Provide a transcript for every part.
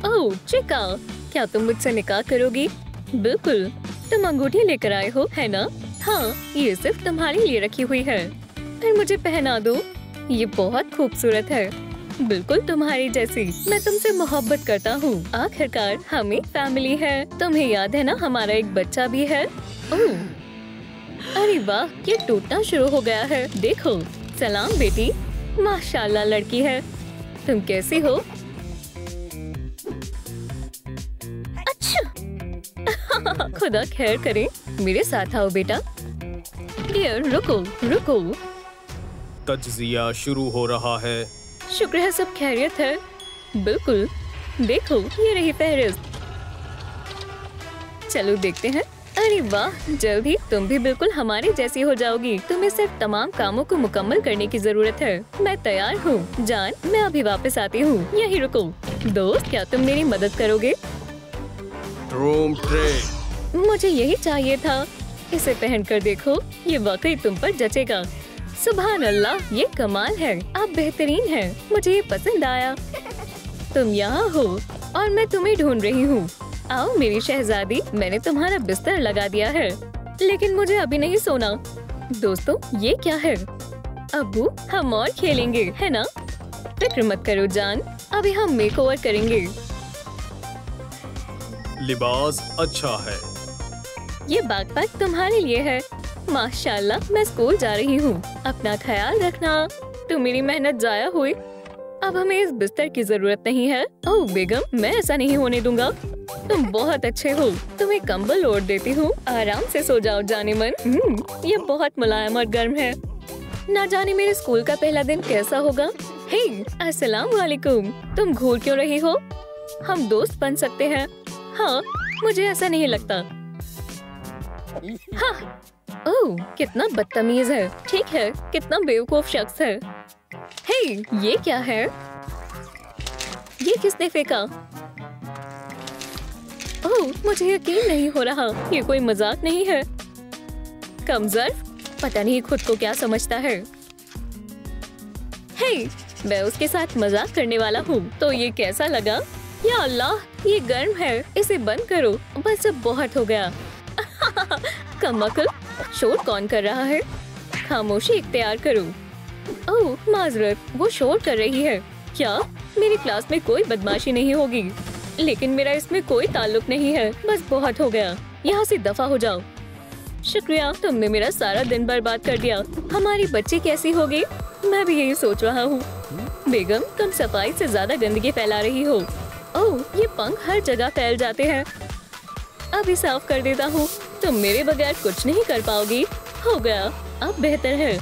ओह चिका, क्या तुम मुझसे निकाह करोगी? बिल्कुल, तुम अंगूठी लेकर आए हो है ना? हाँ, ये सिर्फ तुम्हारे लिए रखी हुई है। फिर मुझे पहना दो, ये बहुत खूबसूरत है, बिल्कुल तुम्हारी जैसी। मैं तुमसे मोहब्बत करता हूँ। आखिरकार हम एक फैमिली है। तुम्हें याद है ना, हमारा एक बच्चा भी है। ओह, अरे वाह, ये टूटना शुरू हो गया है। देखो, सलाम बेटी, माशाल्लाह लड़की है। तुम कैसी हो? अच्छा खुदा खैर करे, मेरे साथ आओ बेटा। डियर रुको रुको, तज्जिया शुरू हो रहा है। शुक्र है सब खैरियत है। बिल्कुल, देखो ये रही फहरिस्त। चलो देखते हैं। अरे वाह, जल्द ही तुम भी बिल्कुल हमारे जैसी हो जाओगी। तुम्हें सिर्फ तमाम कामों को मुकम्मल करने की जरूरत है। मैं तैयार हूँ जान, मैं अभी वापस आती हूँ। यही रुको। दोस्त, क्या तुम मेरी मदद करोगे? Room tray. मुझे यही चाहिए था। इसे पहन कर देखो, ये वाकई तुम पर जचेगा। सुभान अल्लाह, ये कमाल है। आप बेहतरीन हैं, मुझे ये पसंद आया। तुम यहाँ हो और मैं तुम्हें ढूंढ रही हूँ। आओ मेरी शहजादी, मैंने तुम्हारा बिस्तर लगा दिया है, लेकिन मुझे अभी नहीं सोना। दोस्तों, ये क्या है? अब्बू, हम और खेलेंगे है ना? फिक्र मत करो जान, अभी हम मेकओवर करेंगे। लिबास अच्छा है। ये बैकपैक तुम्हारे लिए है। माशाल्लाह, मैं स्कूल जा रही हूँ। अपना ख्याल रखना। तुम मेरी मेहनत जाया हुई। अब हमें इस बिस्तर की जरूरत नहीं है। ओह बेगम, मैं ऐसा नहीं होने दूंगा। तुम बहुत अच्छे हो। तुम्हें कंबल ओढ़ देती हूँ, आराम से सो जाओ जाने मन। ये बहुत मुलायम और गर्म है। ना जाने मेरे स्कूल का पहला दिन कैसा होगा। हे, अस्सलाम वालेकुम। तुम घूर क्यों रही हो? हम दोस्त बन सकते हैं। हाँ, मुझे ऐसा नहीं लगता। हाँ, ओह, कितना बदतमीज है। ठीक है, कितना बेवकूफ शख्स है। हे, ये क्या है? ये किसने फेंका? ओह, मुझे यकीन नहीं हो रहा। ये कोई मजाक नहीं है। कमजोर, पता नहीं खुद को क्या समझता है। हे, मैं उसके साथ मजाक करने वाला हूँ। तो ये कैसा लगा? या अल्लाह, ये गर्म है। इसे बंद करो। बस अब बहुत हो गया। कमअक्ल, शोर कौन कर रहा है? खामोशी इख्तियार करो। ओह माजरत, वो शोर कर रही है। क्या मेरी क्लास में कोई बदमाशी नहीं होगी? लेकिन मेरा इसमें कोई ताल्लुक नहीं है। बस बहुत हो गया, यहाँ से दफा हो जाओ। शुक्रिया, तुमने मेरा सारा दिन बर्बाद कर दिया। हमारी बच्ची कैसी होगी? मैं भी यही सोच रहा हूँ। बेगम, तुम सफाई से ज्यादा गंदगी फैला रही हो। ओह, ये पंख हर जगह फैल जाते हैं। अभी साफ कर देता हूँ। तुम मेरे बगैर कुछ नहीं कर पाओगी। हो गया, अब बेहतर है।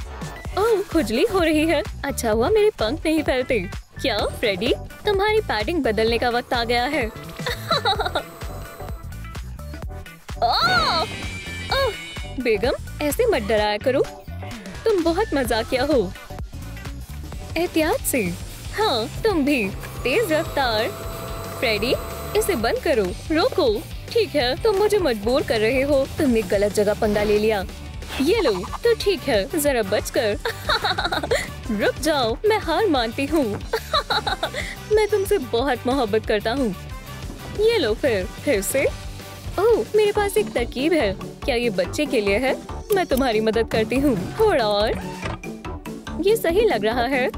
ओह, खुजली हो रही है। अच्छा हुआ मेरे पंख नहीं फैलते। क्या फ्रेडी, तुम्हारी पैडिंग बदलने का वक्त आ गया है। बेगम, ऐसे मत डराया करो। तुम बहुत मजाकिया हो। एहतियात से। हाँ, तुम भी। तेज रफ्तार। फ्रेडी, इसे बंद करो। रोको। ठीक है, तुम मुझे मजबूर कर रहे हो। तुमने गलत जगह पंगा ले लिया। ये लो, तो ठीक है, जरा बचकर। रुक जाओ, मैं हार मानती हूँ। मैं तुमसे बहुत मोहब्बत करता हूँ। ये लो, फिर से। ओह, मेरे पास एक तरकीब है। क्या ये बच्चे के लिए है? मैं तुम्हारी मदद करती हूँ। थोड़ा और। ये सही लग रहा है।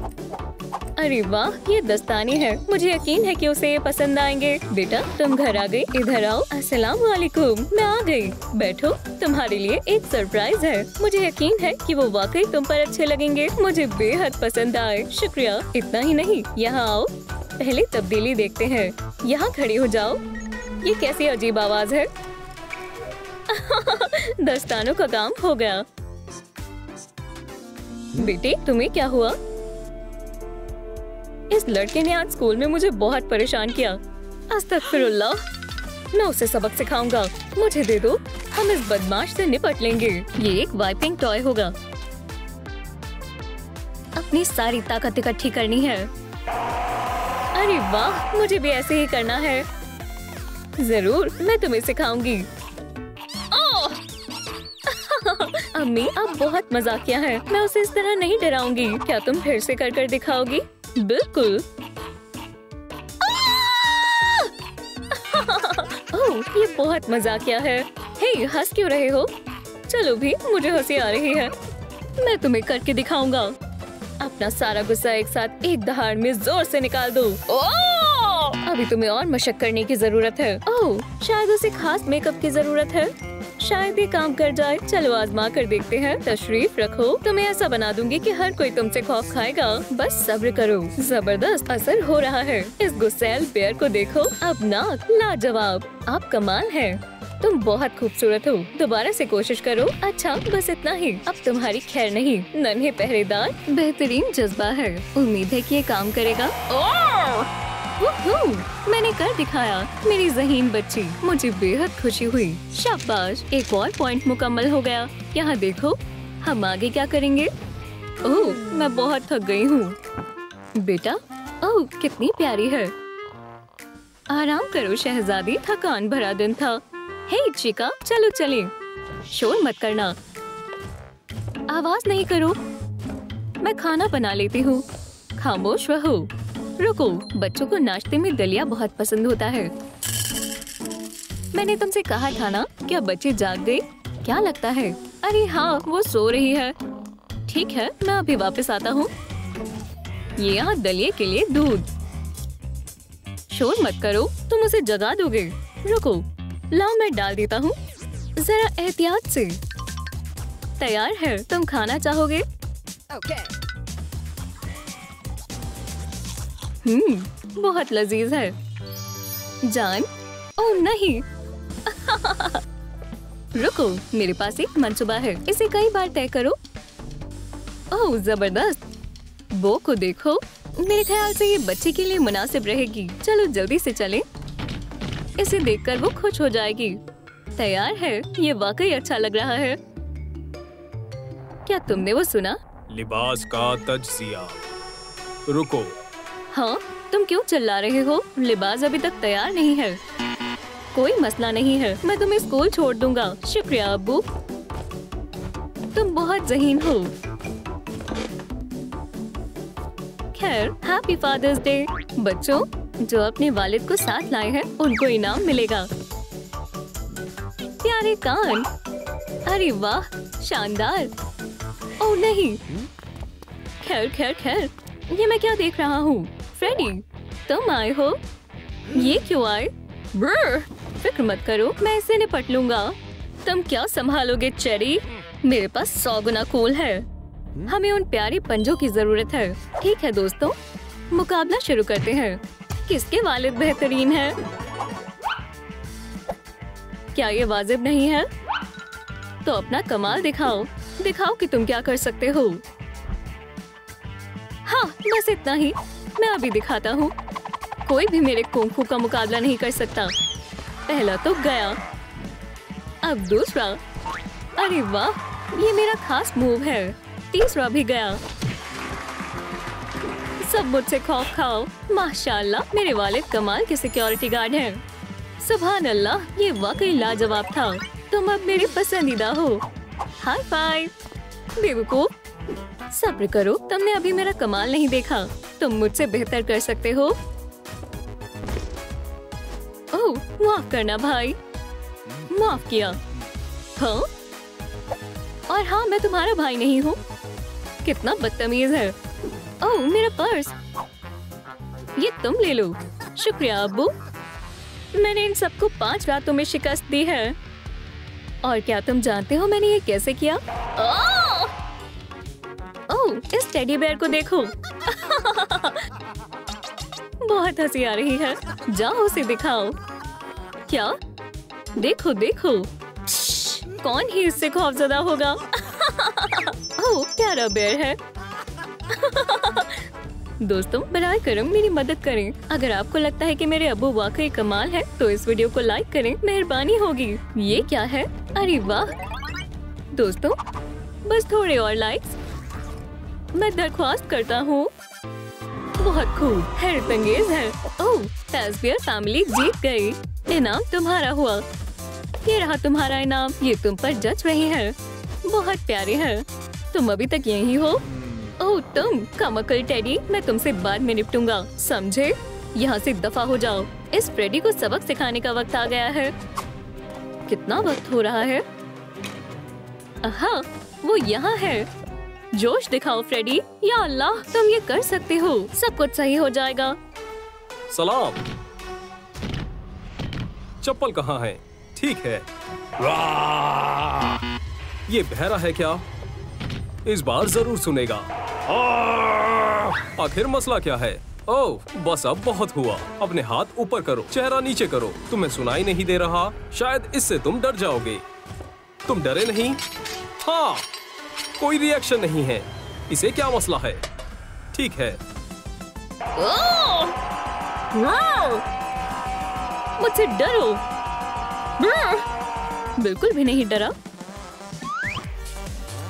अरे वाह, ये दस्ताने हैं। मुझे यकीन है कि उसे ये पसंद आएंगे। बेटा, तुम घर आ गई। इधर आओ। अस्सलाम वालेकुम। मैं आ गई। बैठो, तुम्हारे लिए एक सरप्राइज है। मुझे यकीन है कि वो वाकई तुम पर अच्छे लगेंगे। मुझे बेहद पसंद आए। शुक्रिया। इतना ही नहीं, यहाँ आओ, पहले तब्दीली देखते हैं। यहाँ खड़ी हो जाओ। ये कैसी अजीब आवाज है? दस्तानों का काम हो गया। बेटे, तुम्हें क्या हुआ? इस लड़के ने आज स्कूल में मुझे बहुत परेशान किया। अस्तगफिरुल्लाह, मैं उसे सबक सिखाऊंगा। मुझे दे दो, हम इस बदमाश से निपट लेंगे। ये एक वाइपिंग टॉय होगा। अपनी सारी ताकत इकट्ठी करनी है। अरे वाह, मुझे भी ऐसे ही करना है। जरूर, मैं तुम्हें सिखाऊंगी। अम्मी, आप बहुत मजाकिया हैं। मैं उसे इस तरह नहीं डराऊंगी। क्या तुम फिर से कर दिखाओगी? बिल्कुल। ये बहुत मजाकिया है। हे, हंस क्यों रहे हो? चलो भी, मुझे हंसी आ रही है। मैं तुम्हें करके दिखाऊंगा। अपना सारा गुस्सा एक साथ एक दहाड़ में जोर से निकाल दो। ओह! अभी तुम्हें और मशक करने की जरूरत है। ओह, शायद उसे खास मेकअप की जरूरत है। शायद ये काम कर जाए। चलो आजमा कर देखते हैं। तशरीफ रखो। तुम्हें ऐसा बना दूंगी कि हर कोई तुमसे खौफ खाएगा। बस सब्र करो। जबरदस्त असर हो रहा है। इस गुस्सैल बेयर को देखो। अब नाक लाजवाब। आप कमाल है। तुम बहुत खूबसूरत हो। दोबारा से कोशिश करो। अच्छा, बस इतना ही। अब तुम्हारी खैर नहीं। नन्हे पहरेदार, बेहतरीन जज्बा है। उम्मीद है कि ये काम करेगा। मैंने कर दिखाया। मेरी ज़हीन बच्ची, मुझे बेहद खुशी हुई। शाबाश, एक और पॉइंट मुकम्मल हो गया। यहाँ देखो, हम आगे क्या करेंगे? ओह, मैं बहुत थक गई हूँ। बेटा, ओह कितनी प्यारी है। आराम करो शहजादी, थकान भरा दिन था। हे चिका, चलो चले। शोर मत करना। आवाज नहीं करो। मैं खाना बना लेती हूँ। खामोश रहो। रुको, बच्चों को नाश्ते में दलिया बहुत पसंद होता है। मैंने तुमसे कहा था ना, क्या बच्चे जाग गए? क्या लगता है? अरे हाँ, वो सो रही है। ठीक है, मैं अभी वापस आता हूँ। ये यहाँ दलिये के लिए दूध। शोर मत करो, तुम उसे जगा दोगे। रुको, लाओ मैं डाल देता हूँ। जरा एहतियात से। तैयार है। तुम खाना चाहोगे? बहुत लजीज है। जान, ओह नहीं। रुको, मेरे पास एक मंसूबा है। इसे कई बार तय करो। ओह जबरदस्त। बो को देखो। मेरे ख्याल से ये बच्चे के लिए मुनासिब रहेगी। चलो जल्दी से चलें। इसे देखकर वो खुश हो जाएगी। तैयार है। ये वाकई अच्छा लग रहा है। क्या तुमने वो सुना? लिबास का तज्जिया। रुको। हाँ, तुम क्यों चिल्ला रहे हो? लिबास अभी तक तैयार नहीं है। कोई मसला नहीं है, मैं तुम्हें स्कूल छोड़ दूंगा। शुक्रिया अब्बू, तुम बहुत ज़हीन हो। खैर, हैप्पी फादर्स डे। बच्चों, जो अपने वालिद को साथ लाए हैं उनको इनाम मिलेगा। प्यारे कान। अरे वाह, शानदार। ओह नहीं। खैर खैर खैर, ये मैं क्या देख रहा हूँ? फ्रेडी, तुम आए हो? ये क्यों आए? ब्र, फिक्र मत करो, मैं इसे निपट लूंगा। तुम क्या संभालोगे चेरी? मेरे पास 100 गुना कूल है। हमें उन प्यारी पंजों की जरूरत है। ठीक है दोस्तों, मुकाबला शुरू करते हैं। किसके वालिद बेहतरीन है? क्या ये वाजिब नहीं है? तो अपना कमाल दिखाओ। दिखाओ कि तुम क्या कर सकते हो। हाँ, बस इतना ही। मैं अभी दिखाता हूँ। कोई भी मेरे कुंफू का मुकाबला नहीं कर सकता। पहला तो गया, अब दूसरा। अरे वाह, ये मेरा खास मूव है। तीसरा भी गया। सब मुझसे खौफ खाओ। माशाल्लाह, मेरे वालिद कमाल के सिक्योरिटी गार्ड हैं। सुभान अल्लाह, ये वाकई लाजवाब था। तुम अब मेरे पसंदीदा हो। High five. बेवकूफ, सब्र करो, तुमने अभी मेरा कमाल नहीं देखा। तुम मुझसे बेहतर कर सकते हो। ओह, माफ करना भाई। माफ किया। हाँ? और हाँ, मैं तुम्हारा भाई नहीं हूँ। कितना बदतमीज है। ओह, मेरा पर्स। ये तुम ले लो। शुक्रिया अब्बू। मैंने इन सबको 5 रातों में शिकस्त दी है। और क्या तुम जानते हो मैंने ये कैसे किया? ओह, इस टेडी बेयर को देखो। बहुत हंसी आ रही है। जाओ उसे दिखाओ। क्या? देखो देखो। कौन ही इससे खौफजदा होगा? ओह, प्यारा बेयर है। दोस्तों, बराए करम मेरी मदद करें। अगर आपको लगता है कि मेरे अब्बू वाकई कमाल है तो इस वीडियो को लाइक करें, मेहरबानी होगी। ये क्या है? अरे वाह दोस्तों, बस थोड़े और लाइक्स मैं दरख्वास्त करता हूँ। बहुत खूब, हैरत अंगेज है। ओह, ताजबियर फैमिली जीत गई। इनाम तुम्हारा हुआ। ये रहा तुम्हारा इनाम। ये तुम पर जच रही है। बहुत प्यारे है। तुम अभी तक यही हो? ओह तुम कमकल टेडी, मैं तुमसे बाद में निपटूंगा, समझे? यहाँ से दफा हो जाओ। इस फ्रेडी को सबक सिखाने का वक्त आ गया है। कितना वक्त हो रहा है? हाँ, वो यहाँ है। जोश दिखाओ फ्रेडी। या अल्लाह, तुम ये कर सकते हो। सब कुछ सही हो जाएगा। सलाम। चप्पल कहाँ है? ठीक है। ये बहरा है क्या? इस बार जरूर सुनेगा। आखिर मसला क्या है? ओह, बस अब बहुत हुआ। अपने हाथ ऊपर करो, चेहरा नीचे करो। तुम्हें सुनाई नहीं दे रहा? शायद इससे तुम डर जाओगे। तुम डरे नहीं? हाँ, कोई रिएक्शन नहीं है। इसे क्या मसला है? ठीक है। मुझसे डरो। बिल्कुल भी नहीं डरा।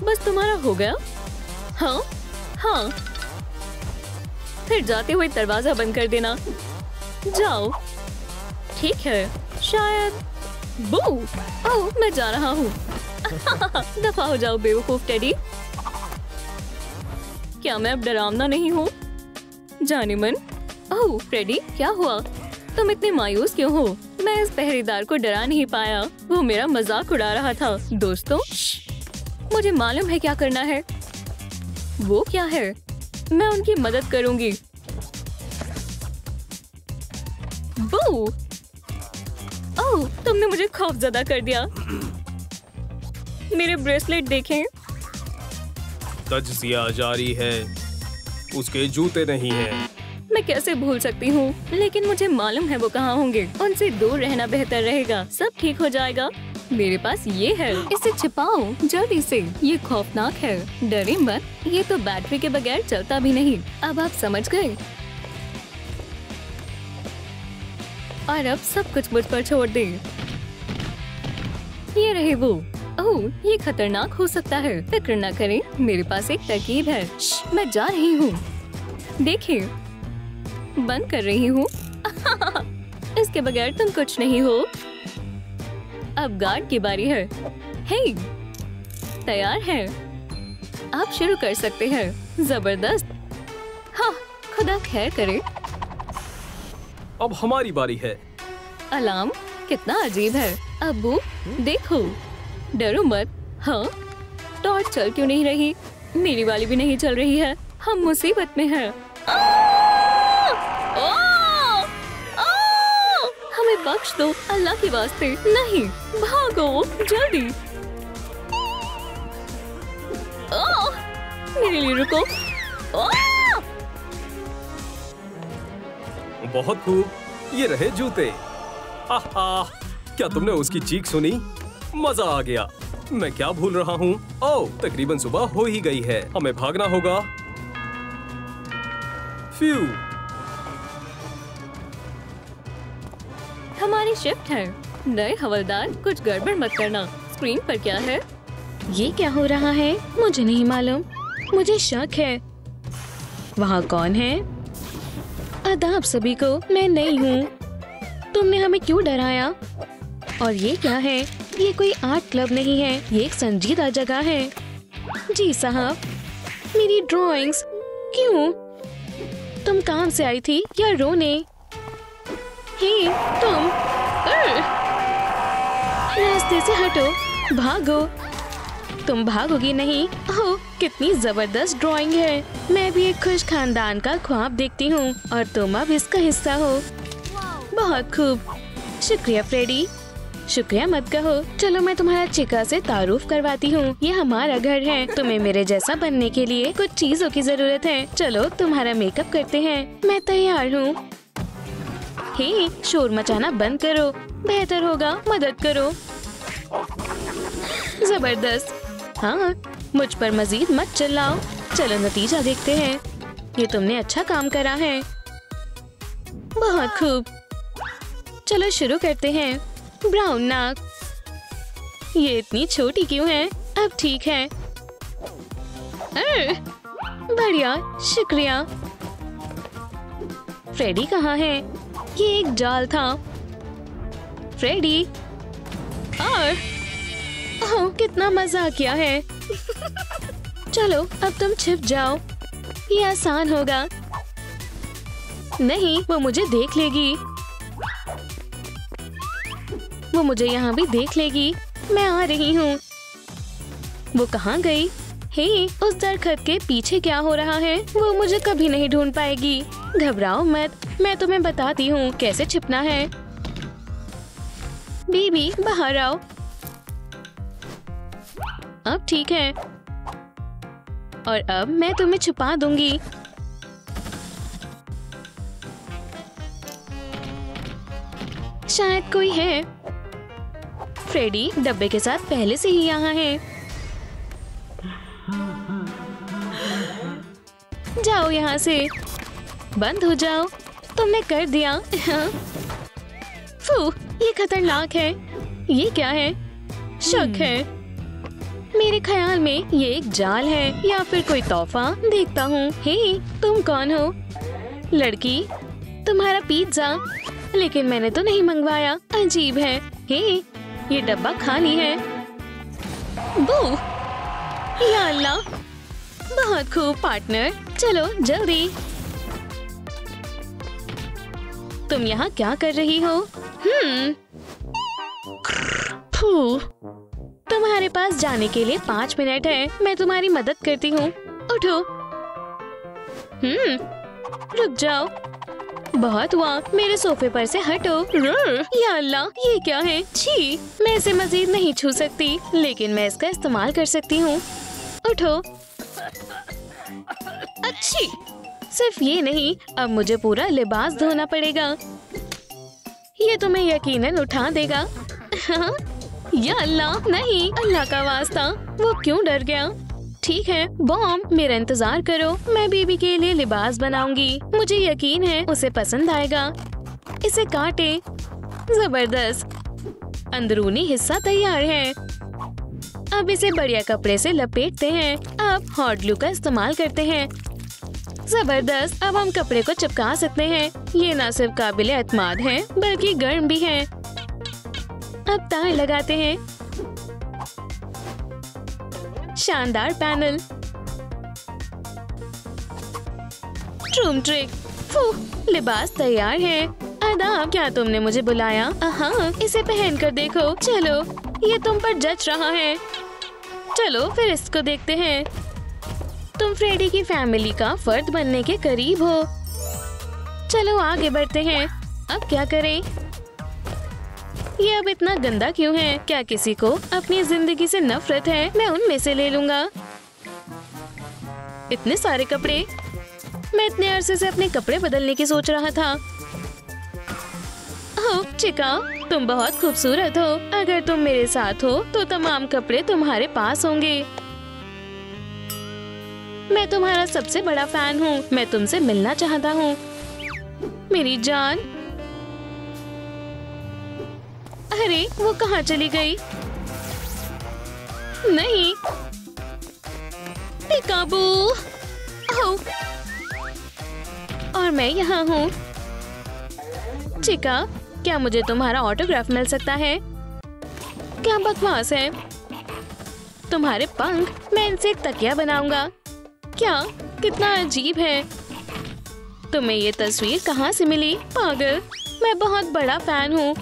बस तुम्हारा हो गया। हाँ हाँ, फिर जाते हुए दरवाजा बंद कर देना। जाओ। ठीक है, शायद। बू, ओह, मैं जा रहा हूँ। दफा हो जाओ बेवकूफ टेडी। क्या मैं अब डरावना नहीं हूँ? जाने मन। ओह फ्रेडी, क्या हुआ? तुम इतने मायूस क्यों हो? मैं इस पहरेदार को डरा नहीं पाया। वो मेरा मजाक उड़ा रहा था। दोस्तों, मुझे मालूम है क्या करना है। वो क्या है? मैं उनकी मदद करूंगी। बू! ओह, तुमने मुझे खौफजदा कर दिया। मेरे ब्रेसलेट देखें। तज्जिया जारी है। उसके जूते नहीं हैं। मैं कैसे भूल सकती हूँ, लेकिन मुझे मालूम है वो कहाँ होंगे। उनसे दूर रहना बेहतर रहेगा। सब ठीक हो जाएगा। मेरे पास ये है, इसे छिपाओ जल्दी से। ये खौफनाक है। डरे मत, ये तो बैटरी के बगैर चलता भी नहीं। अब आप समझ गए। और अब सब कुछ मुझ पर छोड़ दे। ये रहे वो। ओह, ये खतरनाक हो सकता है। फिक्र न करें, मेरे पास एक तरकीब है। मैं जा रही हूँ। देखिए, बंद कर रही हूँ। इसके बगैर तुम कुछ नहीं हो। अब गार्ड की बारी है। हे, तैयार है? आप शुरू कर सकते हैं। जबरदस्त। हाँ, खुदा खैर करे। अब हमारी बारी है। अलार्म कितना अजीब है। अब्बू, देखो। डरो मत। हाँ, टॉर्च चल क्यों नहीं रही? मेरी वाली भी नहीं चल रही है। हम मुसीबत में हैं। हमें बख्श दो, अल्लाह के वास्ते। नहीं, भागो जल्दी। मेरे लिए रुको। बहुत खूब। ये रहे जूते। आहा, क्या तुमने उसकी चीख सुनी? मजा आ गया। मैं क्या भूल रहा हूँ? ओह, तकरीबन सुबह हो ही गई है। हमें भागना होगा। फ्यू। हमारी शिफ्ट है। नए हवलदार, कुछ गड़बड़ मत करना। स्क्रीन पर क्या है? ये क्या हो रहा है? मुझे नहीं मालूम। मुझे शक है। वहाँ कौन है? आदाब सभी को, मैं नहीं हूँ। तुमने हमें क्यों डराया? और ये क्या है? ये कोई आर्ट क्लब नहीं है, ये एक संजीदा जगह है। जी साहब, मेरी ड्राइंग्स। क्यों? तुम काम से आई थी या रोने? हे, तुम रास्ते से हटो, भागो। तुम भागोगी नहीं। ओह, कितनी जबरदस्त ड्राइंग है। मैं भी एक खुश खानदान का ख्वाब देखती हूँ और तुम अब इसका हिस्सा हो। बहुत खूब, शुक्रिया फ्रेडी। शुक्रिया मत कहो। चलो मैं तुम्हारा चिका से तारुफ करवाती हूँ। ये हमारा घर है। तुम्हें मेरे जैसा बनने के लिए कुछ चीजों की जरूरत है। चलो तुम्हारा मेकअप करते हैं। मैं तैयार हूँ। हे, शोर मचाना बंद करो। बेहतर होगा मदद करो। जबरदस्त। हाँ, मुझ पर मजीद मत चिल्लाओ। चलो नतीजा देखते हैं। ये तुमने अच्छा काम करा है। बहुत खूब। चलो शुरू करते हैं। ब्राउन नाक। ये इतनी छोटी क्यों है? अब ठीक है। बढ़िया, शुक्रिया। फ्रेडी कहाँ है? ये एक जाल था। फ्रेडी। और ओह, कितना मजा किया है। चलो अब तुम छिप जाओ। ये आसान होगा। नहीं, वो मुझे देख लेगी। वो मुझे यहाँ भी देख लेगी। मैं आ रही हूँ। वो कहाँ गई? हे, उस दरख्त के पीछे क्या हो रहा है? वो मुझे कभी नहीं ढूंढ पाएगी। घबराओ मत, मैं तुम्हें बताती हूँ कैसे छिपना है। बेबी बाहर आओ। अब ठीक है, और अब मैं तुम्हें छुपा दूंगी। शायद कोई है। फ्रेडी डब्बे के साथ पहले से ही यहाँ है। जाओ यहाँ से, बंद हो जाओ। तुमने कर दिया। फू, ये खतरनाक है। ये क्या है? शक है। मेरे ख्याल में ये एक जाल है या फिर कोई तोहफा। देखता हूँ। हे, तुम कौन हो? लड़की, तुम्हारा पिज्जा। लेकिन मैंने तो नहीं मंगवाया। अजीब है। हे, ये डब्बा खाली है। बू, या अल्लाह, बहुत खूब पार्टनर। चलो जल्दी। तुम यहाँ क्या कर रही हो? फू, तुम्हारे पास जाने के लिए 5 मिनट है। मैं तुम्हारी मदद करती हूँ। उठो। रुक जाओ। बहुत हुआ, मेरे सोफे पर से हटो। या अल्लाह, ये क्या है? छी, मैं इसे मजीद नहीं छू सकती, लेकिन मैं इसका इस्तेमाल कर सकती हूँ। उठो। अच्छी। सिर्फ ये नहीं, अब मुझे पूरा लिबास धोना पड़ेगा। ये तुम्हें यकीनन उठा देगा। या अल्लाह, नहीं, अल्लाह का वास्ता, वो क्यों डर गया? ठीक है बॉम, मेरा इंतजार करो। मैं बेबी के लिए लिबास बनाऊंगी। मुझे यकीन है उसे पसंद आएगा। इसे काटे। जबरदस्त। अंदरूनी हिस्सा तैयार है। अब इसे बढ़िया कपड़े से लपेटते हैं। अब हॉट ग्लू का इस्तेमाल करते हैं। जबरदस्त। अब हम कपड़े को चिपका सकते हैं। ये न सिर्फ काबिल एतमाद है, बल्कि गर्म भी है। अब तार लगाते हैं। शानदार पैनल। ट्रूम ट्रिक। लिबास तैयार है। आदाब, क्या तुमने मुझे बुलाया? हाँ, इसे पहन कर देखो। चलो, ये तुम पर जच रहा है। चलो फिर इसको देखते हैं। तुम फ्रेडी की फैमिली का फर्द बनने के करीब हो। चलो आगे बढ़ते हैं। अब क्या करें? ये अब इतना गंदा क्यों है? क्या किसी को अपनी जिंदगी से नफरत है? मैं उनमें से ले लूंगा। इतने सारे कपड़े। मैं इतने अरसे से अपने कपड़े बदलने की सोच रहा था। ओह चिका, तुम बहुत खूबसूरत हो। अगर तुम मेरे साथ हो तो तमाम कपड़े तुम्हारे पास होंगे। मैं तुम्हारा सबसे बड़ा फैन हूँ। मैं तुमसे मिलना चाहता हूँ मेरी जान। अरे वो कहाँ चली गई? नहीं, पिकाबू। ओह, और मैं यहाँ हूँ। चिका, क्या मुझे तुम्हारा ऑटोग्राफ मिल सकता है? क्या बकवास है। तुम्हारे पंख, मैं इनसे एक तकिया बनाऊंगा। क्या, कितना अजीब है। तुम्हें ये तस्वीर कहाँ से मिली? पागल, मैं बहुत बड़ा फैन हूँ।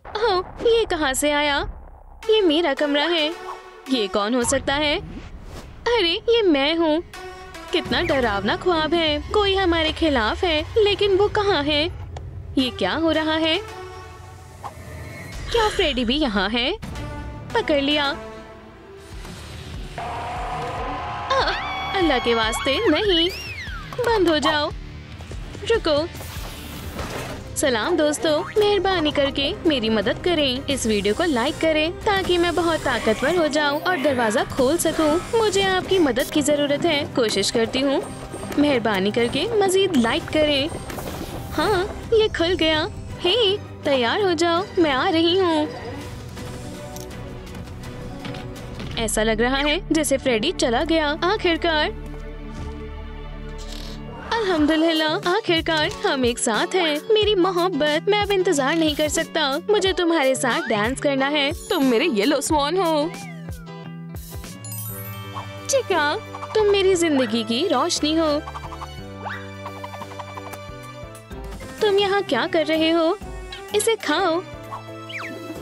ओह, ये कहाँ से आया? ये मेरा कमरा है। ये कौन हो सकता है? अरे ये मैं हूँ। कितना डरावना ख्वाब है। कोई हमारे खिलाफ है, लेकिन वो कहाँ है? ये क्या हो रहा है? क्या फ्रेडी भी यहाँ है? पकड़ लिया। अल्लाह के वास्ते नहीं, बंद हो जाओ। रुको। सलाम दोस्तों, मेहरबानी करके मेरी मदद करें। इस वीडियो को लाइक करें ताकि मैं बहुत ताकतवर हो जाऊं और दरवाजा खोल सकूं। मुझे आपकी मदद की जरूरत है। कोशिश करती हूँ। मेहरबानी करके मजीद लाइक करें। हाँ, ये खुल गया। हे, तैयार हो जाओ, मैं आ रही हूँ। ऐसा लग रहा है जैसे फ्रेडी चला गया। आखिरकार, अल्हम्दुलिल्लाह, आखिरकार हम एक साथ हैं। मेरी मोहब्बत, मैं अब इंतजार नहीं कर सकता। मुझे तुम्हारे साथ डांस करना है। तुम मेरे येलो स्वान हो। चिका, तुम मेरी जिंदगी की रोशनी हो। तुम यहाँ क्या कर रहे हो? इसे खाओ।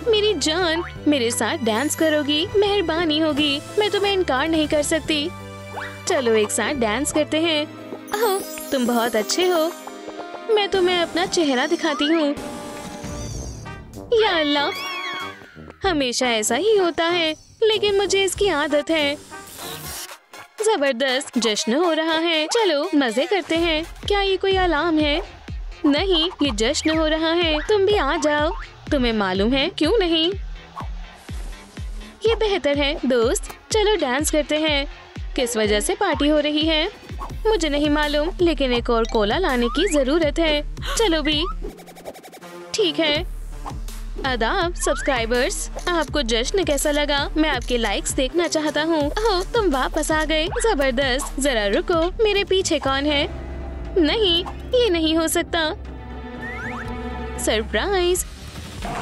मेरी जान, मेरे साथ डांस करोगी? मेहरबानी होगी, मैं तुम्हें इनकार नहीं कर सकती। चलो एक साथ डांस करते हैं। ओह, तुम बहुत अच्छे हो। मैं तुम्हें अपना चेहरा दिखाती हूँ। या अल्लाह, हमेशा ऐसा ही होता है, लेकिन मुझे इसकी आदत है। जबरदस्त जश्न हो रहा है, चलो मजे करते हैं। क्या ये कोई अलार्म है? नहीं, ये जश्न हो रहा है। तुम भी आ जाओ। तुम्हें मालूम है क्यों नहीं? ये बेहतर है दोस्त, चलो डांस करते हैं। किस वजह से पार्टी हो रही है मुझे नहीं मालूम, लेकिन एक और कोला लाने की जरूरत है। चलो भी। ठीक है। आदाब सब्सक्राइबर्स, आपको जश्न कैसा लगा? मैं आपके लाइक्स देखना चाहता हूँ। ओह, तुम वापस आ गए, जबरदस्त। जरा रुको, मेरे पीछे कौन है? नहीं, ये नहीं हो सकता। सरप्राइज!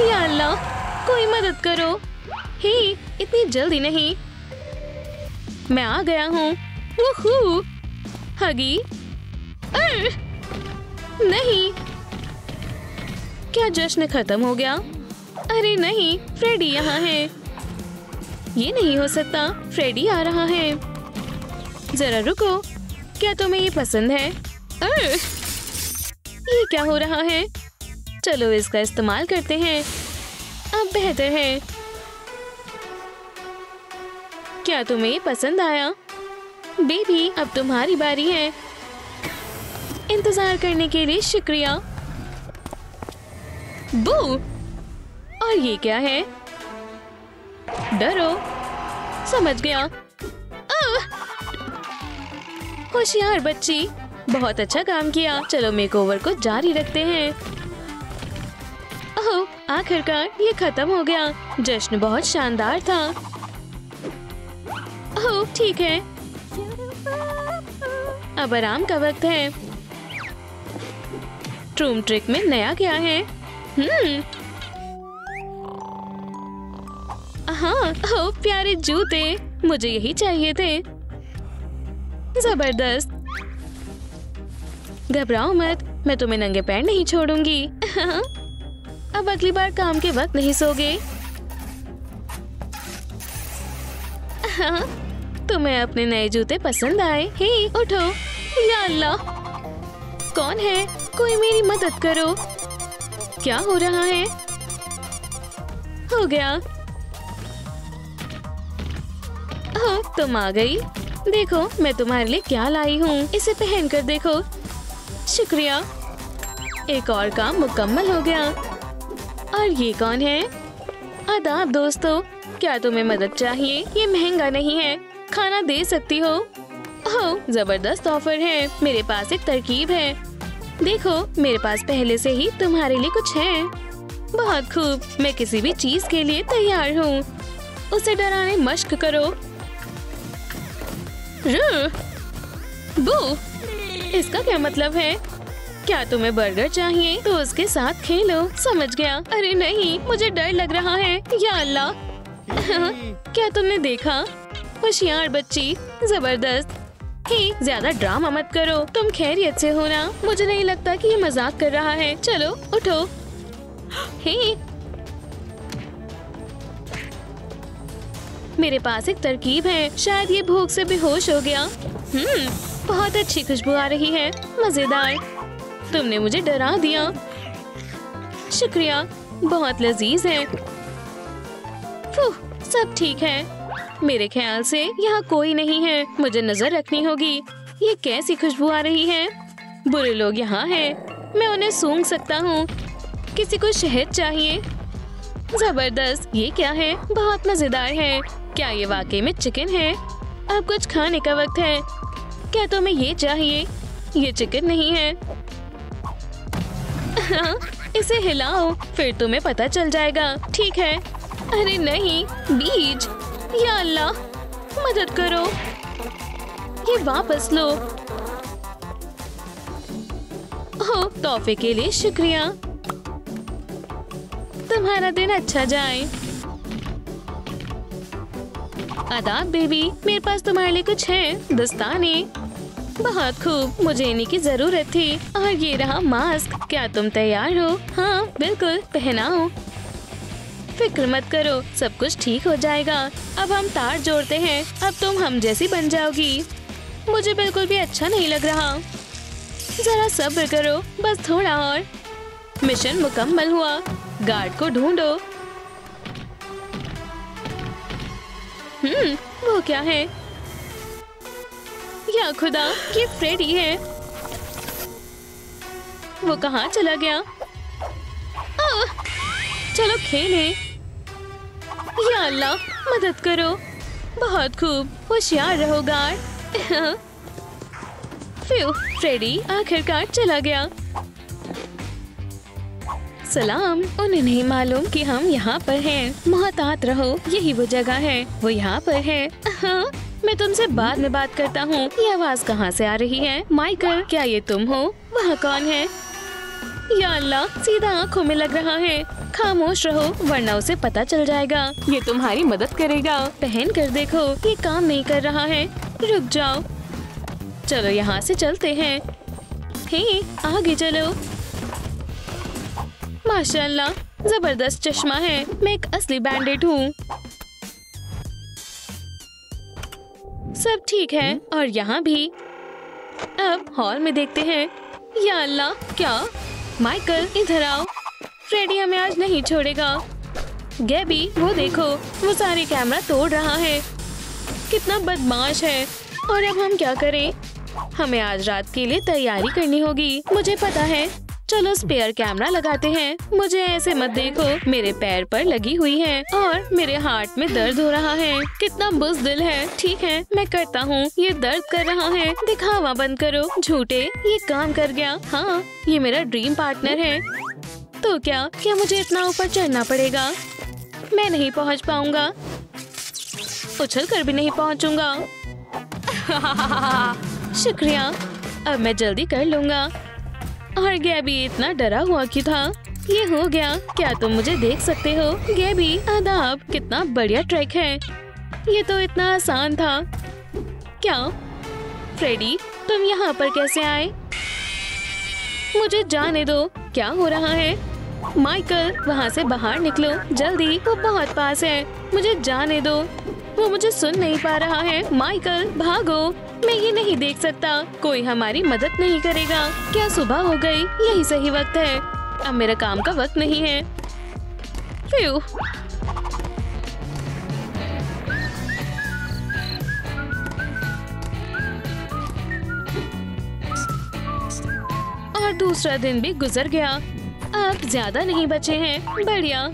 या अल्लाह, कोई मदद करो। हे, इतनी जल्दी नहीं। मैं आ गया हूँ। वूहू! हगी! नहीं, क्या जश्न खत्म हो गया? अरे नहीं, फ्रेडी यहाँ है। ये नहीं हो सकता, फ्रेडी आ रहा है। जरा रुको, क्या तुम्हें ये पसंद है? ये क्या हो रहा है? चलो इसका इस्तेमाल करते हैं। अब बेहतर है। क्या तुम्हें ये पसंद आया? बेबी, अब तुम्हारी बारी है। इंतजार करने के लिए शुक्रिया। बू! और ये क्या है? डरो। समझ गया। होशियार बच्ची, बहुत अच्छा काम किया। चलो मेकओवर को जारी रखते हैं। ओह, आखिरकार ये खत्म हो गया। जश्न बहुत शानदार था। ओह, ठीक है, अब आराम का वक्त है। ट्रूम ट्रिक में नया क्या है? हाँ, ओह प्यारे जूते, मुझे यही चाहिए थे। जबरदस्त। घबराओ मत, मैं तुम्हें नंगे पैर नहीं छोड़ूंगी। अब अगली बार काम के वक्त नहीं सोगे। तुम्हें अपने नए जूते पसंद आए? हे, उठो। या अल्लाह, कौन है? कोई मेरी मदद करो। क्या हो रहा है? हो गया। ओह, तुम आ गई। देखो मैं तुम्हारे लिए क्या लाई हूँ, इसे पहन कर देखो। शुक्रिया। एक और काम मुकम्मल हो गया। और ये कौन है? आदाब दोस्तों, क्या तुम्हें मदद चाहिए? ये महंगा नहीं है, खाना दे सकती हो। ओह, जबरदस्त ऑफर है। मेरे पास एक तरकीब है। देखो, मेरे पास पहले से ही तुम्हारे लिए कुछ है। बहुत खूब, मैं किसी भी चीज के लिए तैयार हूँ। उसे डराने मश्क करो। बू! इसका क्या मतलब है? क्या तुम्हें बर्गर चाहिए? तो उसके साथ खेलो। समझ गया। अरे नहीं, मुझे डर लग रहा है। या अल्लाह! क्या तुमने देखा? होशियार बच्ची, जबरदस्त। हे, ज्यादा ड्रामा मत करो। तुम खैरियत से हो ना? मुझे नहीं लगता कि ये मजाक कर रहा है। चलो उठो। हे, मेरे पास एक तरकीब है। शायद ये भूख से बेहोश हो गया। बहुत अच्छी खुशबू आ रही है। मजेदार। तुमने मुझे डरा दिया। शुक्रिया, बहुत लजीज है। सब ठीक है। मेरे ख्याल से यहाँ कोई नहीं है। मुझे नजर रखनी होगी। ये कैसी खुशबू आ रही है? बुरे लोग यहाँ हैं। मैं उन्हें सूंघ सकता हूँ। किसी को शहद चाहिए। जबरदस्त। ये क्या है? बहुत मजेदार है। क्या ये वाकई में चिकन है? अब कुछ खाने का वक्त है। क्या तुम्हें ये चाहिए? ये चिकन नहीं है। इसे हिलाओ, फिर तुम्हें पता चल जाएगा। ठीक है। अरे नहीं, बीज! या अल्लाह, मदद करो। ये वापस लो। ओह, तोहफे के लिए शुक्रिया। तुम्हारा दिन अच्छा जाए। आदाब बेबी, मेरे पास तुम्हारे लिए कुछ है। दस्ताने। बहुत खूब, मुझे इन्हीं की जरूरत थी। और ये रहा मास्क। क्या तुम तैयार हो? हाँ बिल्कुल, पहनाओ। फिक्र मत करो, सब कुछ ठीक हो जाएगा। अब हम तार जोड़ते हैं, अब तुम हम जैसी बन जाओगी। मुझे बिल्कुल भी अच्छा नहीं लग रहा। जरा सब्र करो, बस थोड़ा और। मिशन मुकम्मल हुआ। गार्ड को ढूंढो। वो क्या है? या खुदा, ये फ्रेडी है। वो कहाँ चला गया? चलो खेलें। या अल्लाह, मदद करो। बहुत खूब, होशियार रहो गार्ड। फ्यू, फ्रेडी आखिरकार चला गया। सलाम, उन्हें नहीं मालूम कि हम यहाँ पर हैं। मोहतात रहो, यही वो जगह है। वो यहाँ पर है। हाँ, मैं तुमसे बाद में बात करता हूँ। ये आवाज कहाँ से आ रही है? माइकल, क्या ये तुम हो? वहाँ कौन है? या अल्लाह, सीधा आँखों में लग रहा है। खामोश रहो, वरना उसे पता चल जाएगा। ये तुम्हारी मदद करेगा। पहन कर देखो, ये काम नहीं कर रहा है। रुक जाओ। चलो यहाँ से चलते हैं। हे, आगे चलो। माशाअल्लाह, जबरदस्त चश्मा है। मैं एक असली बैंडेड हूँ। सब ठीक है, और यहाँ भी। अब हॉल में देखते हैं। या अल्लाह, क्या? माइकल, इधर आओ। फ्रेडी हमें आज नहीं छोड़ेगा। गैबी, वो देखो, वो सारे कैमरा तोड़ रहा है। कितना बदमाश है। और अब हम क्या करें? हमें आज रात के लिए तैयारी करनी होगी। मुझे पता है। चलो स्पेयर कैमरा लगाते हैं। मुझे ऐसे मत देखो, मेरे पैर पर लगी हुई है और मेरे हार्ट में दर्द हो रहा है। कितना बुज़दिल है। ठीक है, मैं करता हूँ। ये दर्द कर रहा है। दिखावा बंद करो, झूठे। ये काम कर गया। हाँ, ये मेरा ड्रीम पार्टनर है। तो क्या मुझे इतना ऊपर चढ़ना पड़ेगा? मैं नहीं पहुँच पाऊंगा। उछल कर भी नहीं पहुँचूंगा। शुक्रिया, अब मैं जल्दी कर लूंगा। और गैबी इतना डरा हुआ क्यों था? ये हो गया। क्या तुम मुझे देख सकते हो? गैबी, आदाब। कितना बढ़िया ट्रैक है। ये तो इतना आसान था। क्या फ्रेडी, तुम यहाँ पर कैसे आए? मुझे जाने दो। क्या हो रहा है? माइकल, वहाँ से बाहर निकलो जल्दी। वो बहुत पास है। मुझे जाने दो। वो मुझे सुन नहीं पा रहा है। माइकल, भागो। मैं ये नहीं देख सकता। कोई हमारी मदद नहीं करेगा। क्या सुबह हो गई? यही सही वक्त है। अब मेरा काम का वक्त नहीं है। फ्यू। और दूसरा दिन भी गुजर गया। अब ज्यादा नहीं बचे हैं। बढ़िया।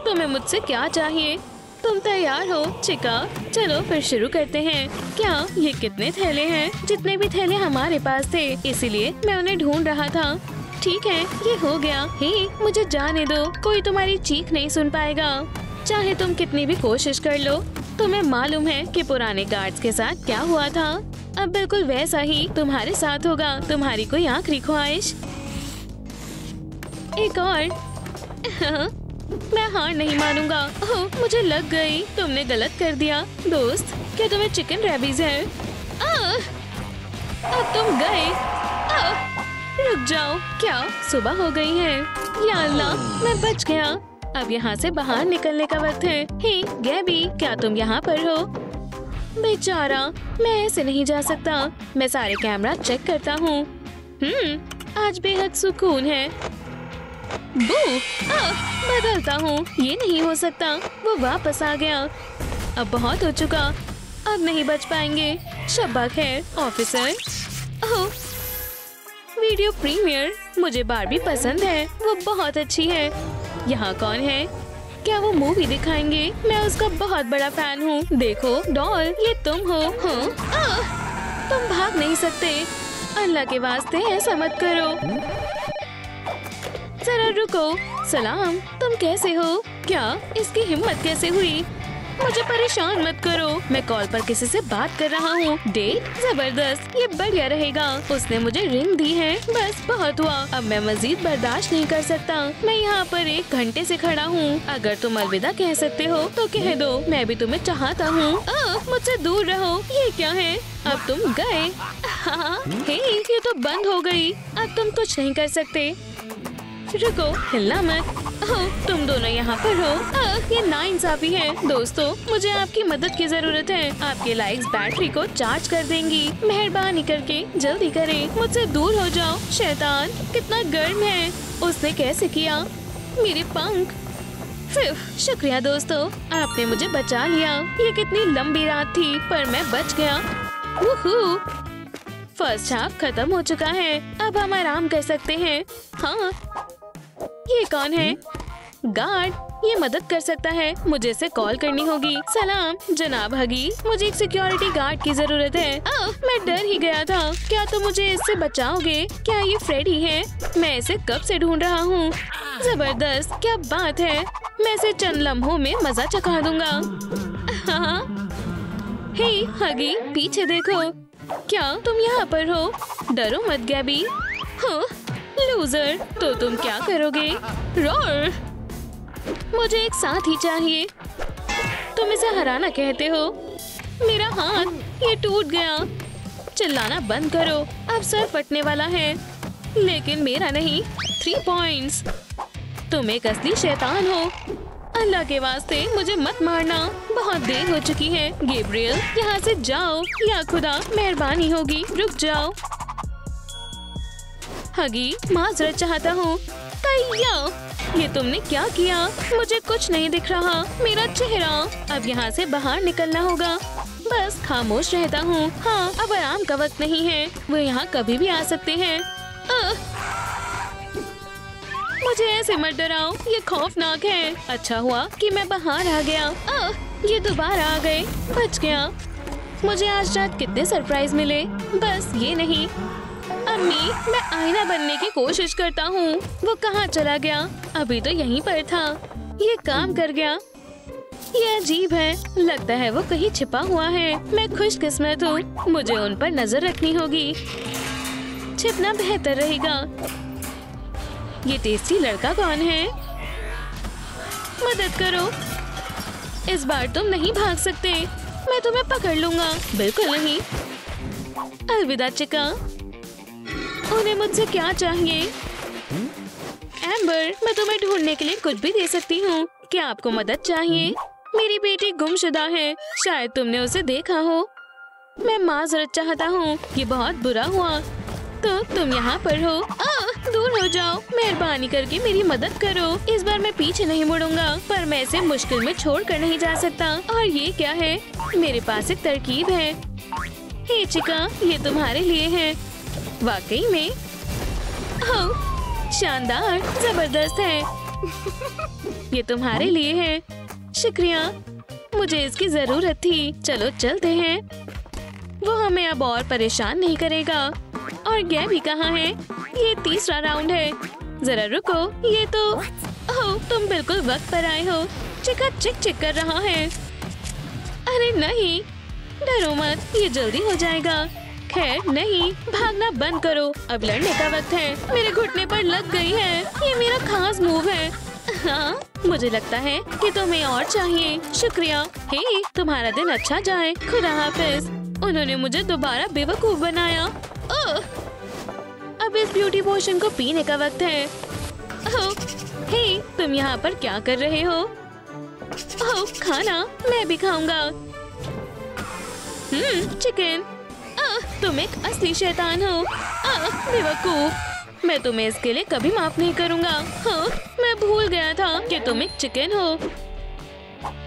तुम्हें मुझसे क्या चाहिए? तुम तैयार हो चिका? चलो फिर शुरू करते हैं। क्या ये कितने थैले हैं? जितने भी थैले हमारे पास थे, इसीलिए मैं उन्हें ढूंढ रहा था। ठीक है, ये हो गया। हे, मुझे जाने दो। कोई तुम्हारी चीख नहीं सुन पाएगा, चाहे तुम कितनी भी कोशिश कर लो। तुम्हें मालूम है कि पुराने गार्ड्स के साथ क्या हुआ था? अब बिल्कुल वैसा ही तुम्हारे साथ होगा। तुम्हारी कोई आखिरी ख्वाहिश? एक और। मैं हार नहीं मानूंगा। ओह, मुझे लग गई। तुमने गलत कर दिया। दोस्त, क्या तुम्हें चिकन रैबीज है? अब तुम गए। रुक जाओ। क्या सुबह हो गई है? या अल्लाह, मैं बच गया। अब यहाँ से बाहर निकलने का वक्त है। हे गैबी, क्या तुम यहाँ पर हो? बेचारा, मैं ऐसे नहीं जा सकता। मैं सारे कैमरा चेक करता हूँ। आज बेहद सुकून है। बदलता हूँ। ये नहीं हो सकता। वो वापस आ गया। अब बहुत हो चुका। अब नहीं बच पाएंगे। शब्बा खैर ऑफिसर। ओह, वीडियो प्रीमियर। मुझे बारबी पसंद है। वो बहुत अच्छी है। यहाँ कौन है? क्या वो मूवी दिखाएंगे? मैं उसका बहुत बड़ा फैन हूँ। देखो डॉल, ये तुम हो। हाँ, तुम भाग नहीं सकते। अल्लाह के वास्ते ऐसा मत करो। जरा रुको। सलाम, तुम कैसे हो? क्या इसकी हिम्मत कैसे हुई? मुझे परेशान मत करो। मैं कॉल पर किसी से बात कर रहा हूँ। डेट? जबरदस्त, ये बढ़िया रहेगा। उसने मुझे रिंग दी है। बस बहुत हुआ। अब मैं मजीद बर्दाश्त नहीं कर सकता। मैं यहाँ पर 1 घंटे से खड़ा हूँ। अगर तुम अलविदा कह सकते हो तो कह दो। मैं भी तुम्हें चाहता हूँ। मुझसे दूर रहो। ये क्या है? अब तुम गए। हाँ, हे, ये तो बंद हो गई। अब तुम कुछ नहीं कर सकते। रुको, हिलना मत। ओह, तुम दोनों यहाँ पर हो। ये नाइंसाफी है। दोस्तों, मुझे आपकी मदद की जरूरत है। आपके लाइक्स बैटरी को चार्ज कर देंगी। मेहरबानी करके जल्दी करें, मुझसे दूर हो जाओ। शैतान कितना गर्म है। उसने कैसे किया? मेरे पंख। शुक्रिया दोस्तों, आपने मुझे बचा लिया। ये कितनी लंबी रात थी, पर मैं बच गया। वूहू! फर्स्ट हाफ खत्म हो चुका है। अब हम आराम कर सकते हैं। हाँ, ये कौन है? गार्ड, ये मदद कर सकता है। मुझे इसे कॉल करनी होगी। सलाम जनाब हगी, मुझे एक सिक्योरिटी गार्ड की जरूरत है। मैं डर ही गया था। क्या तुम मुझे इससे बचाओगे? क्या ये फ्रेडी है? मैं इसे कब से ढूंढ रहा हूँ। जबरदस्त, क्या बात है। मैं इसे चंद लम्हों में मजा चखा दूंगा। हाँ। हे हगी, पीछे देखो। क्या तुम यहाँ पर हो? डरो मत गैबी। हाँ, लूजर, तो तुम क्या करोगे? रोर! मुझे एक साथी चाहिए। तुम इसे हराना कहते हो? मेरा हाथ ये टूट गया। चिल्लाना बंद करो, अब सर फटने वाला है। लेकिन मेरा नहीं। 3 पॉइंट्स। तुम एक असली शैतान हो। अल्लाह के वास्ते मुझे मत मारना, बहुत देर हो चुकी है। गैब्रियल, यहाँ से जाओ। या खुदा, मेहरबानी होगी, रुक जाओ। हगी, माजरत चाहता हूँ। ये तुमने क्या किया? मुझे कुछ नहीं दिख रहा। मेरा चेहरा। अब यहाँ से बाहर निकलना होगा। बस खामोश रहता हूँ। हाँ, अब आराम का वक्त नहीं है। वो यहाँ कभी भी आ सकते हैं। मुझे ऐसे मत डराओ, ये खौफनाक है। अच्छा हुआ कि मैं बाहर आ गया। ये दोबारा आ गए। बच गया। मुझे आज रात कितने सरप्राइज मिले। बस ये नहीं। अम्मी, मैं आईना बनने की कोशिश करता हूँ। वो कहाँ चला गया? अभी तो यहीं पर था। ये काम कर गया। ये अजीब है। लगता है वो कहीं छिपा हुआ है। मैं खुशकिस्मत हूँ। मुझे उन पर नजर रखनी होगी। छिपना बेहतर रहेगा। ये टेस्टी लड़का कौन है? मदद करो। इस बार तुम नहीं भाग सकते। मैं तुम्हें पकड़ लूंगा। बिल्कुल नहीं। अलविदा चिका। उन्हें मुझसे क्या चाहिए? एम्बर, मैं तुम्हें ढूंढने के लिए कुछ भी दे सकती हूँ। क्या आपको मदद चाहिए? मेरी बेटी गुमशुदा है। शायद तुमने उसे देखा हो। मैं माजरत चाहता हूँ। ये बहुत बुरा हुआ। तो तुम यहाँ पर हो। दूर हो जाओ। मेहरबानी करके मेरी मदद करो। इस बार मैं पीछे नहीं मुड़ूंगा, पर मैं इसे मुश्किल में छोड़ कर नहीं जा सकता। और ये क्या है? मेरे पास एक तरकीब है। हे चिका, ये तुम्हारे लिए है। वाकई में? ओह, शानदार, जबरदस्त है। ये तुम्हारे लिए है। शुक्रिया, मुझे इसकी जरूरत थी। चलो चलते हैं। वो हमें अब और परेशान नहीं करेगा। और गैबी कहाँ है? ये तीसरा राउंड है। जरा रुको, ये तो ओह, तुम बिल्कुल वक्त पर आए हो। चिका चिक चिक कर रहा है। अरे नहीं, डरो मत, ये जल्दी हो जाएगा। खैर नहीं, भागना बंद करो। अब लड़ने का वक्त है। मेरे घुटने पर लग गई है। ये मेरा खास मूव है। हाँ, मुझे लगता है कि तुम्हें और चाहिए। शुक्रिया। हे, तुम्हारा दिन अच्छा जाए। खुदा हाफिज। उन्होंने मुझे दोबारा बेवकूफ बनाया। अब इस ब्यूटी पोशन को पीने का वक्त है। हे, तुम यहाँ पर क्या कर रहे हो? ओह, खाना मैं भी खाऊंगा। चिकन। तुम एक असली शैतान हो। बेवकूफ, मैं तुम्हें इसके लिए कभी माफ नहीं करूँगा। हाँ, मैं भूल गया था कि तुम एक चिकन हो।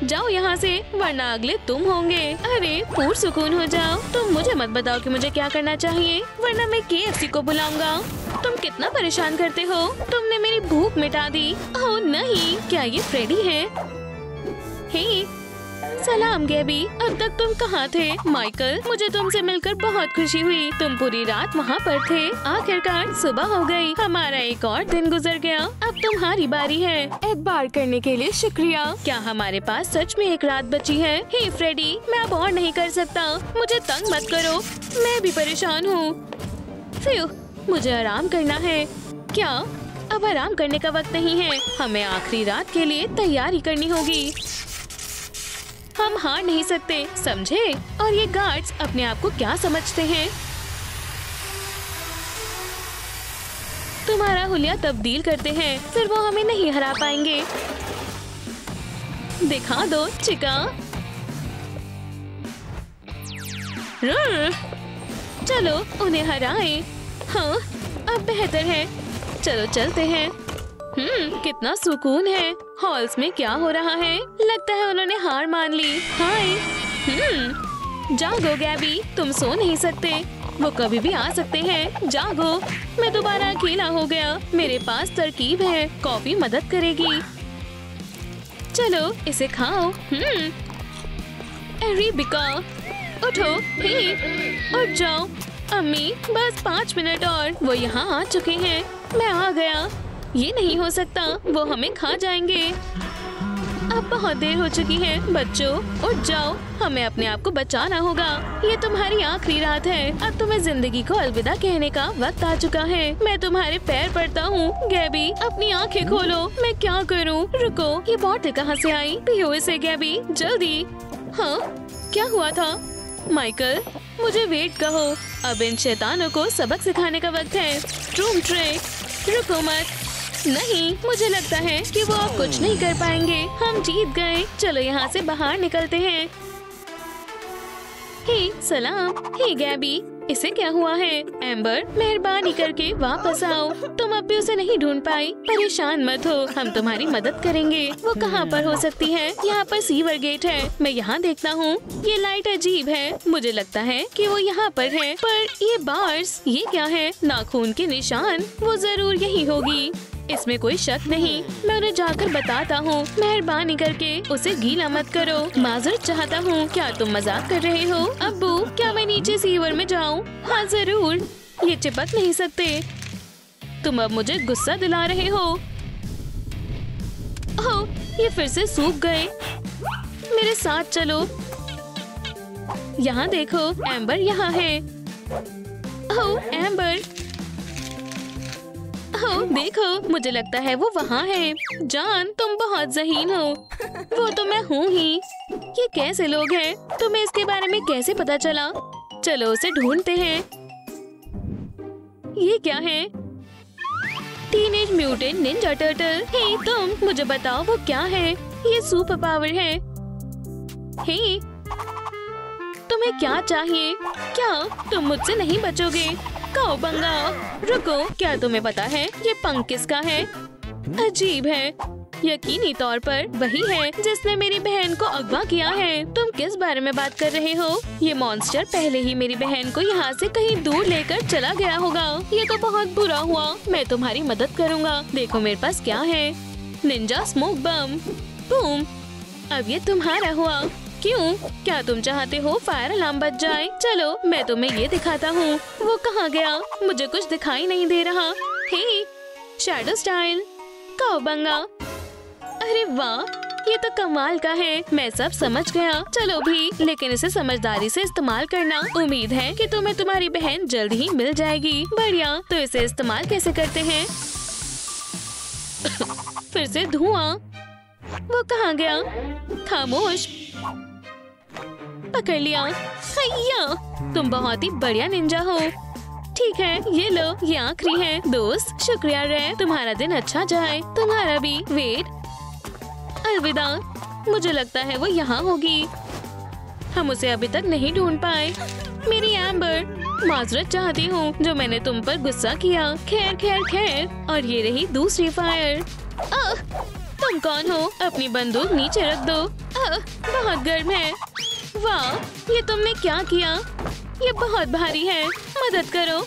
जाओ यहाँ से, वरना अगले तुम होंगे। अरे पुरसुकून हो जाओ। तुम मुझे मत बताओ कि मुझे क्या करना चाहिए, वरना मैं KFC को बुलाऊंगा। तुम कितना परेशान करते हो। तुमने मेरी भूख मिटा दी। ओह नहीं, क्या ये फ्रेडी है? हे, सलाम गैबी, अब तक तुम कहाँ थे? माइकल, मुझे तुमसे मिलकर बहुत खुशी हुई। तुम पूरी रात वहाँ पर थे। आखिरकार सुबह हो गई। हमारा एक और दिन गुजर गया। अब तुम्हारी बारी है। एतबार करने के लिए शुक्रिया। क्या हमारे पास सच में एक रात बची है? हे फ्रेडी, मैं अब और नहीं कर सकता। मुझे तंग मत करो, मैं भी परेशान हूँ। मुझे आराम करना है। क्या अब आराम करने का वक्त नहीं है? हमें आखिरी रात के लिए तैयारी करनी होगी। हम हार नहीं सकते, समझे? और ये गार्ड्स अपने आप को क्या समझते हैं? तुम्हारा हुलिया तब्दील करते हैं, फिर वो हमें नहीं हरा पाएंगे। दिखा दो चिका। चलो उन्हें हराएं। हाँ अब बेहतर है, चलो चलते हैं। कितना सुकून है। हॉल्स में क्या हो रहा है? लगता है उन्होंने हार मान ली। हाय जागो गैबी, तुम सो नहीं सकते, वो कभी भी आ सकते हैं। जागो, मैं दोबारा अकेला हो गया। मेरे पास तरकीब है, कॉफी मदद करेगी। चलो इसे खाओ। एरिबिका उठो, हे उठ जाओ। अम्मी बस 5 मिनट और। वो यहाँ आ चुके हैं। मैं आ गया। ये नहीं हो सकता, वो हमें खा जाएंगे। अब बहुत देर हो चुकी है। बच्चों उठ जाओ, हमें अपने आप को बचाना होगा। ये तुम्हारी आखिरी रात है। अब तुम्हें जिंदगी को अलविदा कहने का वक्त आ चुका है। मैं तुम्हारे पैर पड़ता हूँ। गैबी अपनी आंखें खोलो। मैं क्या करूँ? रुको, ये बॉटल कहाँ से आई? पियो इसे गैबी, जल्दी। हाँ क्या हुआ था? माइकल मुझे वेट कहो। अब इन शैतानों को सबक सिखाने का वक्त है। रूम ट्रे, रुको मत। नहीं, मुझे लगता है कि वो अब कुछ नहीं कर पाएंगे। हम जीत गए। चलो यहाँ से बाहर निकलते हैं। हे सलाम। हे गैबी, इसे क्या हुआ है? एम्बर मेहरबानी करके वापस आओ। तुम अब भी उसे नहीं ढूंढ पाई। परेशान मत हो, हम तुम्हारी मदद करेंगे। वो कहाँ पर हो सकती है? यहाँ पर सीवर गेट है। मैं यहाँ देखता हूँ। ये लाइट अजीब है। मुझे लगता है कि वो यहाँ पर है। पर ये बार्स, ये क्या है? नाखून के निशान। वो जरूर यही होगी, इसमें कोई शक नहीं। मैं उन्हें जाकर बताता हूँ। मेहरबानी करके उसे गीला मत करो। माजरत चाहता हूँ। क्या तुम मजाक कर रहे हो? अब्बू क्या मैं नीचे सीवर में जाऊँ? हाँ जरूर, ये चिपक नहीं सकते। तुम अब मुझे गुस्सा दिला रहे हो। ओह, ये फिर से सूख गए। मेरे साथ चलो। यहाँ देखो, एम्बर यहाँ है। ओह एम्बर, ओह देखो, मुझे लगता है वो वहाँ है। जान तुम बहुत ज़हीन हो। वो तो मैं हूँ ही। ये कैसे लोग हैं? तुम्हें इसके बारे में कैसे पता चला? चलो उसे ढूंढते हैं। ये क्या है? Teenage mutant ninja turtle. हे तुम, मुझे बताओ वो क्या है? ये सुपर पावर है। हे तुम्हें क्या चाहिए? क्या तुम मुझसे नहीं बचोगे? काओबंगा, रुको, क्या तुम्हें पता है ये पंख किसका है? अजीब है। यकीनी तौर पर वही है जिसने मेरी बहन को अगवा किया है। तुम किस बारे में बात कर रहे हो? ये मॉन्स्टर पहले ही मेरी बहन को यहाँ से कहीं दूर लेकर चला गया होगा। ये तो बहुत बुरा हुआ। मैं तुम्हारी मदद करूँगा। देखो मेरे पास क्या है। निंजा स्मोक बम। बूम, अब ये तुम्हारा हुआ। क्यों? क्या तुम चाहते हो फायर अलार्म बज जाए? चलो मैं तुम्हें ये दिखाता हूँ। वो कहाँ गया? मुझे कुछ दिखाई नहीं दे रहा। हे शैडो स्टाइल, काओबंगा। अरे वाह, ये तो कमाल का है। मैं सब समझ गया। चलो भी, लेकिन इसे समझदारी से इस्तेमाल करना। उम्मीद है कि तुम्हें तुम्हारी बहन जल्द ही मिल जाएगी। बढ़िया, तो इसे इस्तेमाल कैसे करते हैं? फिर से धुआं। वो कहाँ गया? खामोश। पकड़ लिया। हैया, तुम बहुत ही बढ़िया निंजा हो। ठीक है, ये लो, ये आखिरी है। दोस्त शुक्रिया रे, तुम्हारा दिन अच्छा जाए। तुम्हारा भी। वेट, अलविदा। मुझे लगता है वो यहाँ होगी। हम उसे अभी तक नहीं ढूंढ पाए। मेरी एम्बर, माजरत चाहती हूँ जो मैंने तुम पर गुस्सा किया। खैर खैर खैर। और ये रही दूसरी फायर। तुम कौन हो? अपनी बंदूक नीचे रख दो। बहुत गर्म है। वाह, ये तुमने क्या किया? ये बहुत भारी है। मदद करो।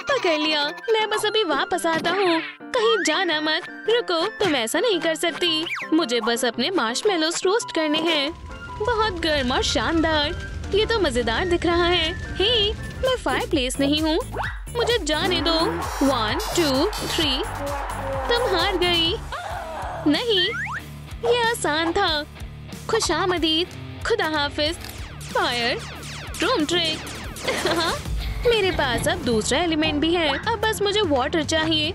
पकड़ लिया। मैं बस अभी वापस आता हूँ। कहीं जाना मत। रुको, तुम ऐसा नहीं कर सकती। मुझे बस अपने मार्शमेलोस रोस्ट करने हैं। बहुत गर्म और शानदार। ये तो मजेदार दिख रहा है। हे, मैं फायरप्लेस नहीं हूँ। मुझे जाने दो। 1 2 3। तुम हार गई। नहीं, ये आसान था। खुशामदीद, खुदा हाफिज। Fire, room tray. मेरे पास अब दूसरा एलिमेंट भी है। अब बस मुझे वाटर चाहिए।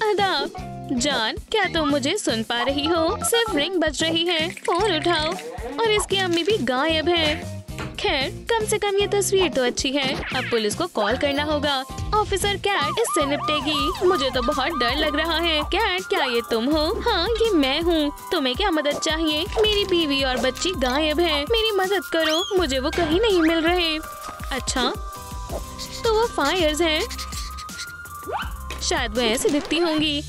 आदाब जान, क्या तुम मुझे सुन पा रही हो? सिर्फ रिंग बज रही है। फोन उठाओ। और इसकी अम्मी भी गायब है। खैर कम से कम ये तस्वीर तो अच्छी है। अब पुलिस को कॉल करना होगा। ऑफिसर कैट इससे निपटेगी। मुझे तो बहुत डर लग रहा है। कैट, क्या ये तुम हो? हाँ, ये मैं हूँ। तुम्हें क्या मदद चाहिए? मेरी बीवी और बच्ची गायब है। मेरी मदद करो, मुझे वो कहीं नहीं मिल रहे। अच्छा, तो वो फायर्स हैं। शायद वो ऐसे दिखती होंगी।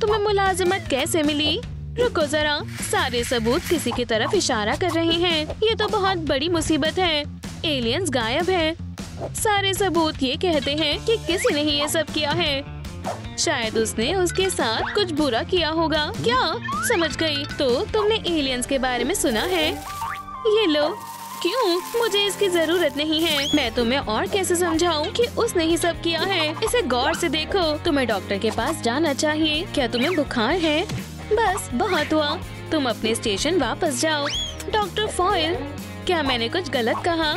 तुम्हें मुलाजिमत कैसे मिली? रुको जरा, सारे सबूत किसी की तरफ इशारा कर रहे हैं। ये तो बहुत बड़ी मुसीबत है। एलियंस गायब हैं। सारे सबूत ये कहते हैं कि किसी ने ही ये सब किया है। शायद उसने उसके साथ कुछ बुरा किया होगा। क्या? समझ गई। तो तुमने एलियंस के बारे में सुना है? ये लो। क्यों? मुझे इसकी जरूरत नहीं है। मैं तुम्हें और कैसे समझाऊं कि उसने ही सब किया है? इसे गौर से देखो। तुम्हें डॉक्टर के पास जाना चाहिए। क्या तुम्हें बुखार है? बस बहुत हुआ। तुम अपने स्टेशन वापस जाओ। डॉक्टर फॉयल, क्या मैंने कुछ गलत कहा?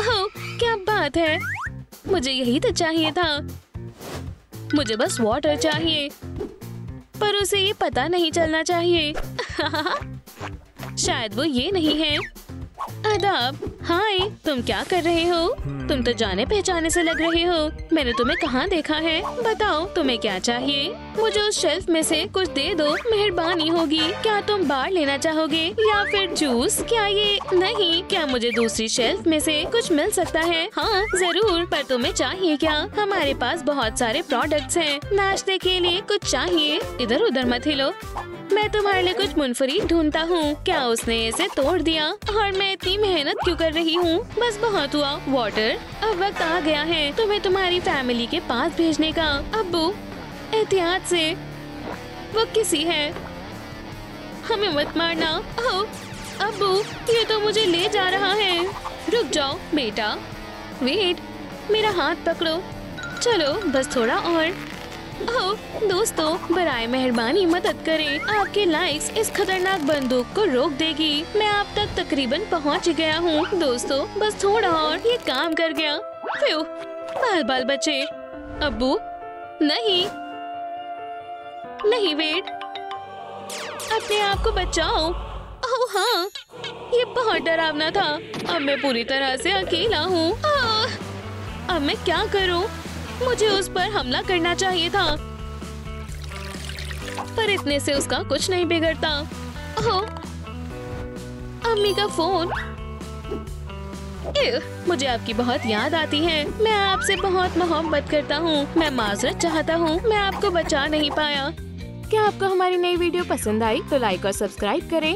ओह, क्या बात है। मुझे यही तो चाहिए था। मुझे बस वाटर चाहिए, पर उसे ये पता नहीं चलना चाहिए। शायद वो ये नहीं है। आदाब। हाय, तुम क्या कर रहे हो? तुम तो जाने पहचाने से लग रहे हो। मैंने तुम्हें कहाँ देखा है? बताओ, तुम्हें क्या चाहिए? मुझे उस शेल्फ में से कुछ दे दो, मेहरबानी होगी। क्या तुम बार लेना चाहोगे या फिर जूस? क्या ये नहीं? क्या मुझे दूसरी शेल्फ में से कुछ मिल सकता है? हाँ जरूर, पर तुम्हें चाहिए क्या? हमारे पास बहुत सारे प्रोडक्ट्स हैं। नाश्ते के लिए कुछ चाहिए? इधर उधर मत हिलो। मैं तुम्हारे लिए कुछ मुनफरी ढूंढता हूँ। क्या उसने इसे तोड़ दिया? और मैं इतनी मेहनत क्यों कर रही हूँ? बस बहुत हुआ। वाटर, अब वक्त आ गया है तुम्हें तुम्हारी फैमिली के पास भेजने का। अब्बू, एहतियात से, वो किसी है। हमें मत मारना। ओह, अब्बू, ये तो मुझे ले जा रहा है। रुक जाओ बेटा। वेट, मेरा हाथ पकड़ो। चलो बस थोड़ा और। ओह दोस्तों, बराए मेहरबानी मदद करें। आपके लाइक्स इस खतरनाक बंदूक को रोक देगी। मैं आप तक तकरीबन पहुंच गया हूँ। दोस्तों बस थोड़ा और, ये काम कर गया। फ्यू, बाल बाल बचे। अब्बू, नहीं नहीं, वेट, अपने आप को बचाओ। ओह हाँ, ये बहुत डरावना था। अब मैं पूरी तरह से अकेला हूँ। अब मैं क्या करूँ? मुझे उस पर हमला करना चाहिए था, पर इतने से उसका कुछ नहीं बिगड़ता। ओह, अम्मी का फोन। मुझे आपकी बहुत याद आती है। मैं आपसे बहुत मोहब्बत करता हूँ। मैं माजरत चाहता हूँ, मैं आपको बचा नहीं पाया। क्या आपको हमारी नई वीडियो पसंद आई तो लाइक और सब्सक्राइब करें।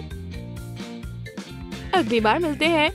अगली बार मिलते हैं।